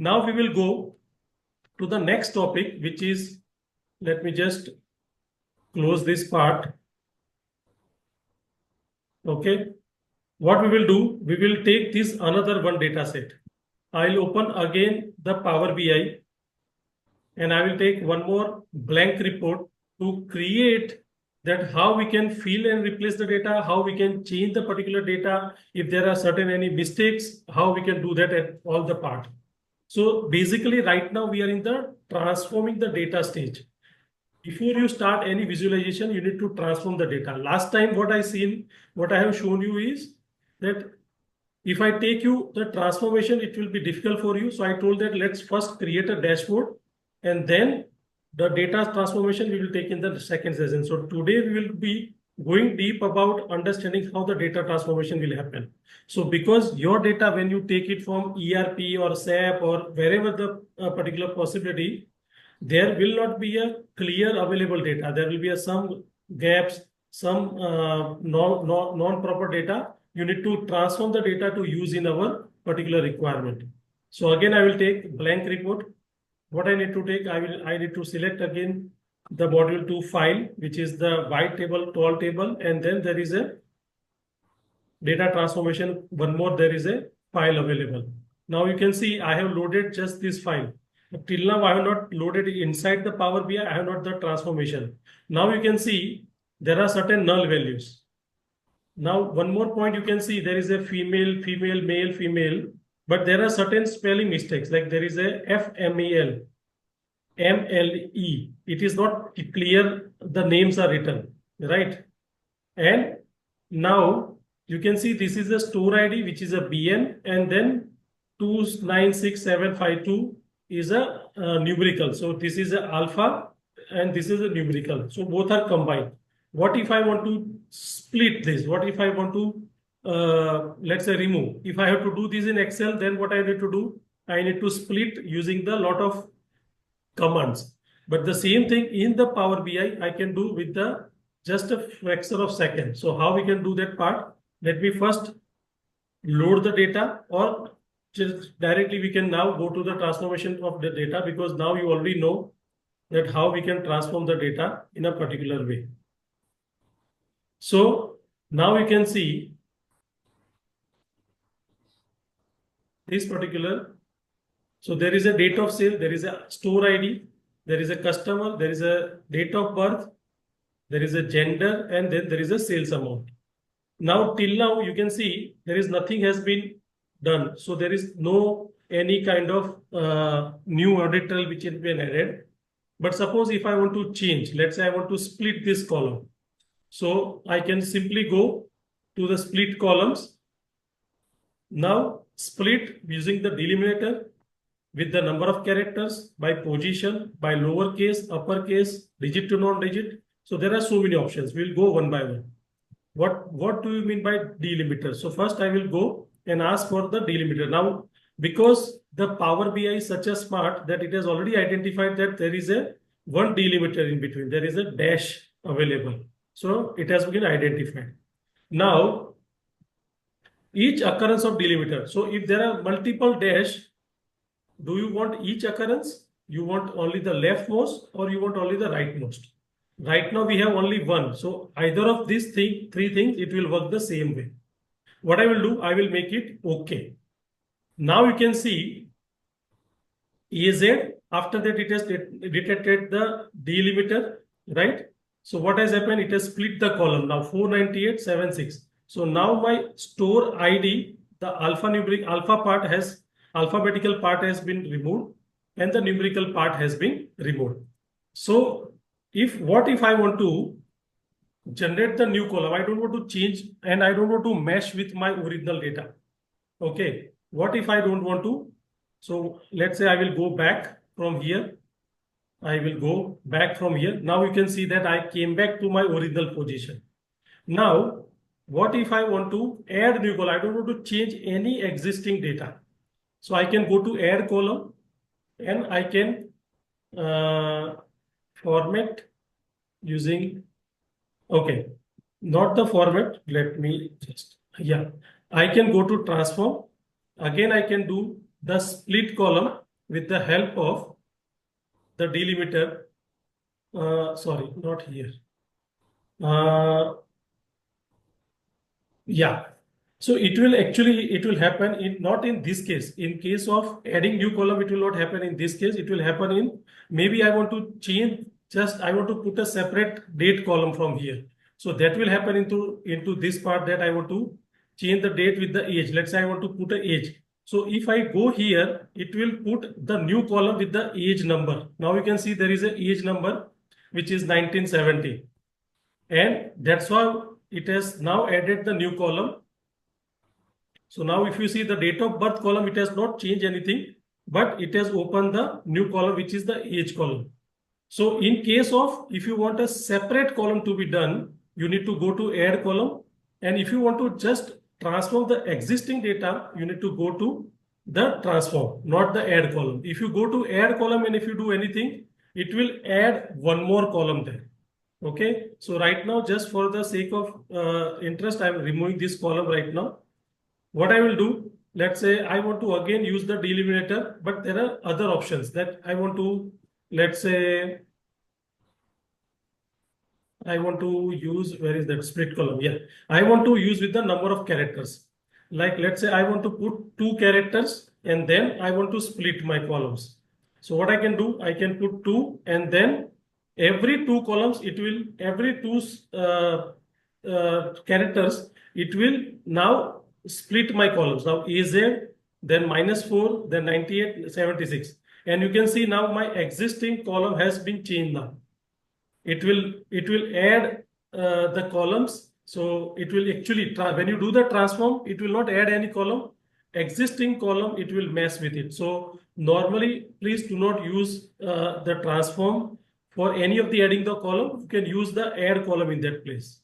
Now we will go to the next topic, which is, let me just close this part. Okay. What we will do, we will take this another one data set. I'll open again the Power BI and I will take one more blank report to create that how we can fill and replace the data, how we can change the particular data, if there are certain any mistakes, how we can do that at all the part. So basically right now we are in the transforming the data stage. Before you start any visualization, you need to transform the data. Last time what I have shown you is that if I take you the transformation, it will be difficult for you. So I told that let's first create a dashboard and then the data transformation we will take in the second session. So today we will be going deep about understanding how the data transformation will happen. So because your data, when you take it from ERP or SAP or wherever the particular possibility, there will not be a clear available data. There will be some gaps, some non-proper data. You need to transform the data to use in our particular requirement. So again, I will take blank report. What I need to take, I need to select again the module 2 file, which is the white table, tall table, and then there is a data transformation. One more, there is a file available. Now you can see I have loaded just this file. Till now, I have not loaded inside the Power BI. I have not the transformation. Now you can see there are certain null values. Now, one more point you can see there is a female, female, male, female, but there are certain spelling mistakes. Like there is a FMEL, MLE. It is not clear. The names are written, right? And now you can see this is a store ID, which is a BN, and then 296752 is a numerical. So this is a alpha and this is a numerical. So both are combined. What if I want to split this? What if I want to, let's say, remove? If I have to do this in Excel, then what I need to do? I need to split using the lot of commands. But the same thing in the Power BI, I can do with the just a fraction of second. So how we can do that part? Let me first load the data, or just directly we can now go to the transformation of the data, because now you already know that how we can transform the data in a particular way. So now you can see this particular. So there is a date of sale, there is a store ID, there is a customer, there is a date of birth, there is a gender, and then there is a sales amount. Now till now you can see there is nothing has been done. So there is no any kind of new audit trail which has been added. But suppose if I want to change, let's say I want to split this column. So I can simply go to the split columns. Now split using the delimiter with the number of characters, by position, by lowercase, uppercase, digit to non-digit. So there are so many options. We'll go one by one. What do you mean by delimiter? So first I will go and ask for the delimiter. Now, because the Power BI is such a smart that it has already identified that there is a one delimiter in between. There is a dash available. So it has been identified. Now, each occurrence of delimiter. So if there are multiple dash, do you want each occurrence? You want only the leftmost or you want only the rightmost? Right now we have only one. So either of these three things, it will work the same way. What I will do, I will make it OK. Now you can see EZ, after that it has detected the delimiter, right? So what has happened? It has split the column now 49876. So now my store ID, the alphabetical part has been removed and the numerical part has been removed. So what if I want to generate the new column? I don't want to change and I don't want to mesh with my original data. Okay. What if I don't want to? So let's say I will go back from here. I will go back from here. Now you can see that I came back to my original position. Now, what if I want to add new column? I don't want to change any existing data. So I can go to add column and I can format using, okay, not the format. Let me just, I can go to transform. Again, I can do the split column with the help of the delimiter. Sorry, not here. Yeah. So it will happen in not in this case. In case of adding new column, it will not happen in this case. It will happen in maybe I want to change I want to put a separate date column from here. So that will happen into this part that I want to change the date with the age. Let's say I want to put a age. So if I go here, it will put the new column with the age number. Now you can see there is a age number which is 1970. And that's why it has now added the new column. So now if you see the date of birth column, it has not changed anything, but it has opened the new column, which is the age column. So in case of, if you want a separate column to be done, you need to go to add column. And if you want to just transform the existing data, you need to go to the transform, not the add column. If you go to add column and if you do anything, it will add one more column there. Okay, so right now, just for the sake of interest, I'm removing this column right now. What I will do, let's say I want to again use the delimiter, but there are other options that I want to, let's say, I want to use, where is that split column? Yeah, I want to use with the number of characters. Like, let's say I want to put 2 characters and then I want to split my columns. So what I can do, I can put 2 and then every 2 columns, it will, every 2 characters, it will now split my columns. Now AZ, then -4, then 98, 76. And you can see now my existing column has been changed now. It will add the columns. So it will actually, when you do the transform, it will not add any column. Existing column, it will mess with it. So normally, please do not use the transform for any of the adding the column. You can use the add column in that place.